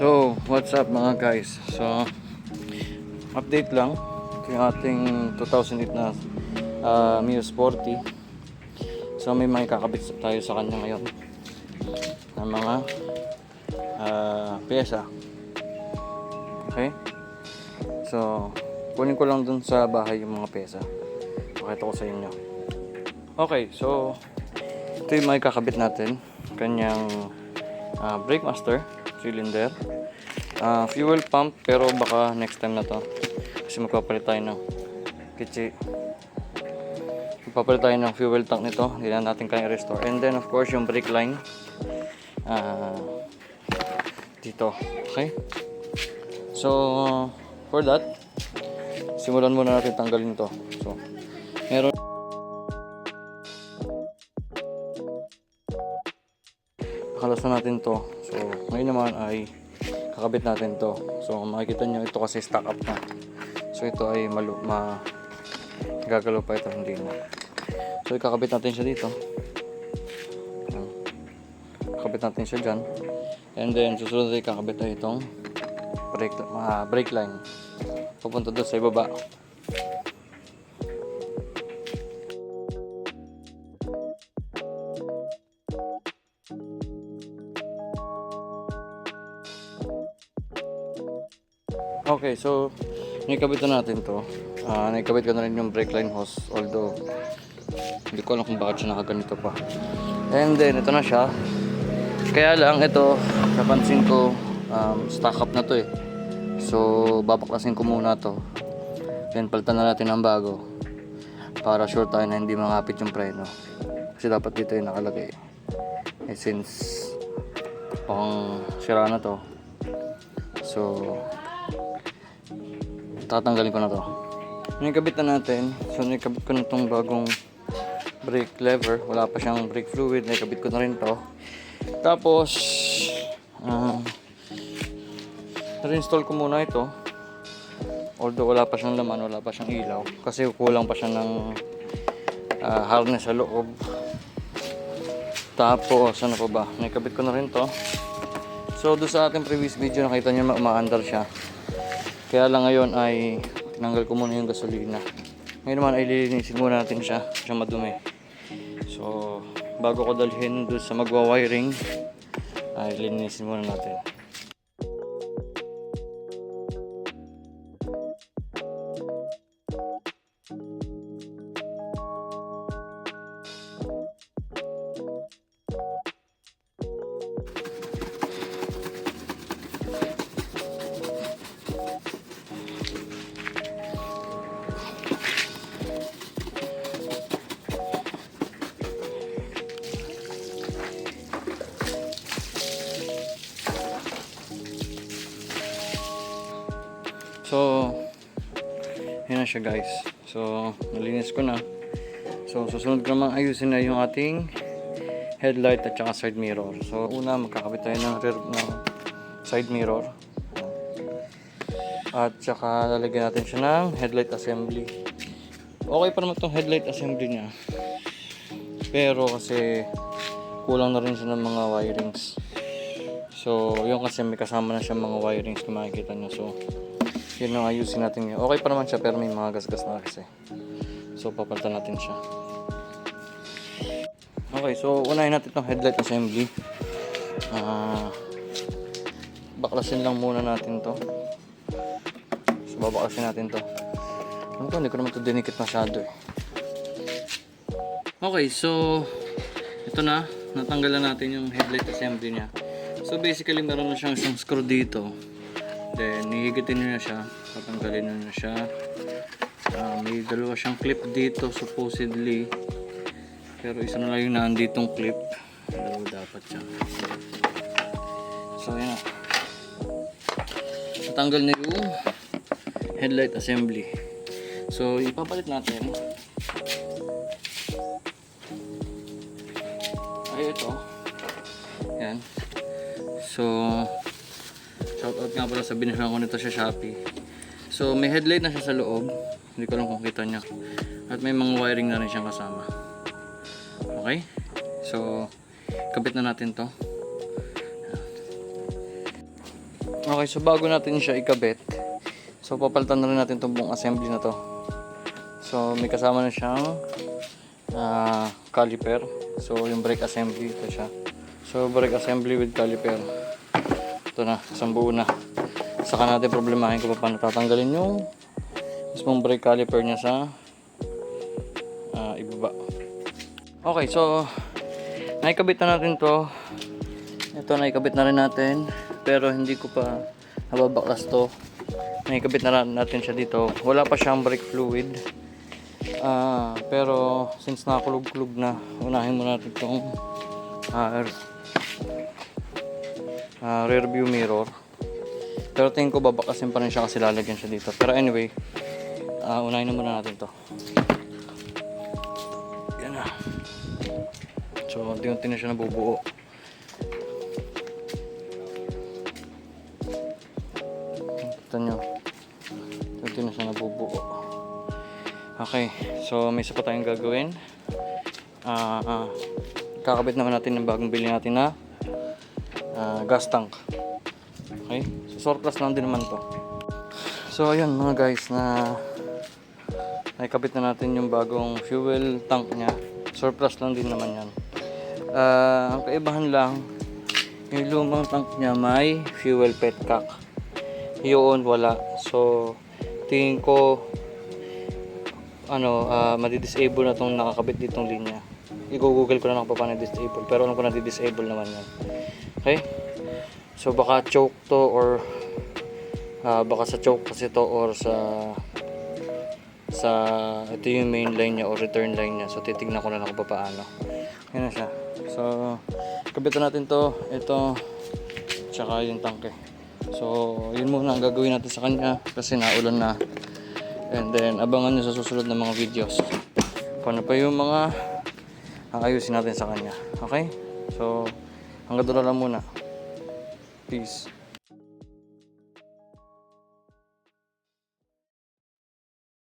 So, what's up mga guys? So, update lang yung ating 2008 na Mio Sporty. So, may mga kakabit tayo sa kanya ngayon ng mga pyesa. Okay? So, kunin ko lang dun sa bahay yung mga pyesa. Pakita ko sa inyo. Okay, so ito yung may kakabit natin. Kanyang brake master cylinder, fuel pump, pero baka next time na to kasi magpapalit tayo ng fuel tank nito. Hindi na natin kaya restore. And then of course yung brake line dito. Okay, so for that, simulan muna natin tanggalin to. So meron nakalas na natin to. So ngayon naman ay kakabit natin to. So makikita nyo ito kasi stock up na. So ito ay gagalaw pa ito, hindi na. So ikakabit natin siya dito. Kakabit natin siya dyan. And then susunod ay kakabit na itong brake line. Pupunta doon sa ibaba. Okay, so nakikabit na natin to. Nakikabit ko na rin yung brake line hose, although hindi ko alam kung bakit siya nakaganito pa. And then ito na siya. Kaya lang ito, napansin ko stock up na to eh. So babaklasin ko muna to. Then palitan na natin ng bago para sure tayo na hindi mangapit yung preno. Kasi dapat dito yung nakalagay. Eh since pang sira na to, so tatanggalin ko na to. Nakikabit na natin. So nakikabit ko na itong bagong brake lever. Wala pa siyang brake fluid. Nakikabit ko na rin to. Tapos reinstall ko muna ito. Although wala pa siyang laman, wala pa siyang ilaw. Kasi kulang pa siya ng harness sa loob. Tapos ano pa ba? Nakikabit ko na rin to. So doon sa ating previous video nakita niyo umaandar siya. Kaya lang ngayon ay tinanggal ko muna yung gasolina. Ngayon naman ay lilinisin muna natin siya madumi. So bago ko dalhin doon sa magwa-wiring ay lilinisin muna natin. So, yun na siya guys. So, nalinis ko na. So, susunod ko naman ayusin na yung ating headlight at saka side mirror. So, una magkakabit tayo ng side mirror. At saka lalagyan natin siya ng headlight assembly. Okay pa naman itong headlight assembly niya. Pero kasi kulang na rin siya ng mga wirings. So, yung kasi may kasama na siya mga wirings kung makikita nyo. So, yun ang ayusin natin yun. Okay pa naman siya pero may mga gasgas na kasi. So papalitan natin siya. Okay, so unahin natin itong headlight assembly. Baklasin lang muna natin to. So babaklasin natin to. Ano ko, hindi ko naman to dinikit masyado eh. Okay, so ito na, natanggalan natin yung headlight assembly niya. So basically meron na siyang isang screw dito. Then, hihigitin nyo na siya. Patanggalin nyo na siya. May dalawa siyang clip dito, supposedly. Pero isa na lang yung nanditong clip. Dalawa dapat siya. So, yan na. Natanggal na yung headlight assembly. So, ipapalit natin. Ay, ito. Yan. So, shoutout nga pala sa binigyan ko nito sa Shopee. So may headlight na siya sa loob. Hindi ko lang kung kita niya. At may mga wiring na rin siyang kasama. Okay? So kabit na natin to. Okay, so bago natin siya ikabit, so papalitan na rin natin itong buong assembly na to. So may kasama na siyang caliper. So yung brake assembly, ito siya. So brake assembly with caliper. Ito na, isang buo na. Saka natin problemahin kung paano tatanggalin yung mismong brake caliper niya sa ibaba. Okay, so naikabit na natin to. Ito, naikabit na rin natin, pero hindi ko pa nababaklas to. Naikabit na natin siya dito. Wala pa siyang brake fluid. Pero since nakakulog-kulog na, unahin muna natin itong rear view mirror. Pero tingin ko babakasin pa rin siya kasi lalagyan siya dito. Pero anyway, unahin na muna natin to. Yan na. So unti-unti na siya nabubuo. Ito nyo, unti na siya nabubuo. Okay, so may isa pa tayong gagawin. Kakabit naman natin ng bagong bili natin na gas tank. Okay, so surplus lang din naman to. So ayun mga guys, na naikabit na natin yung bagong fuel tank nya. Surplus lang din naman yan. Ang kaibahan lang, yung lumang tank nya may fuel petcock. Yun wala. So tingin ko madi-disable na tong nakakabit ditong linya. I-google ko na lang kung paano disable, pero alam ko na di-disable naman yan. Okay, so baka choke to, or baka sa choke kasi to, or sa ito yung main line nya or return line nya. So titignan ko na lang kung paano. Yan na siya. So kabitan natin to, ito, tsaka yung tangke. So yun muna ang gagawin natin sa kanya kasi naulan na. And then abangan nyo sa susunod na mga videos paano pa yung mga ayusin natin sa kanya. Okay, so hanggang doon lang muna. Peace.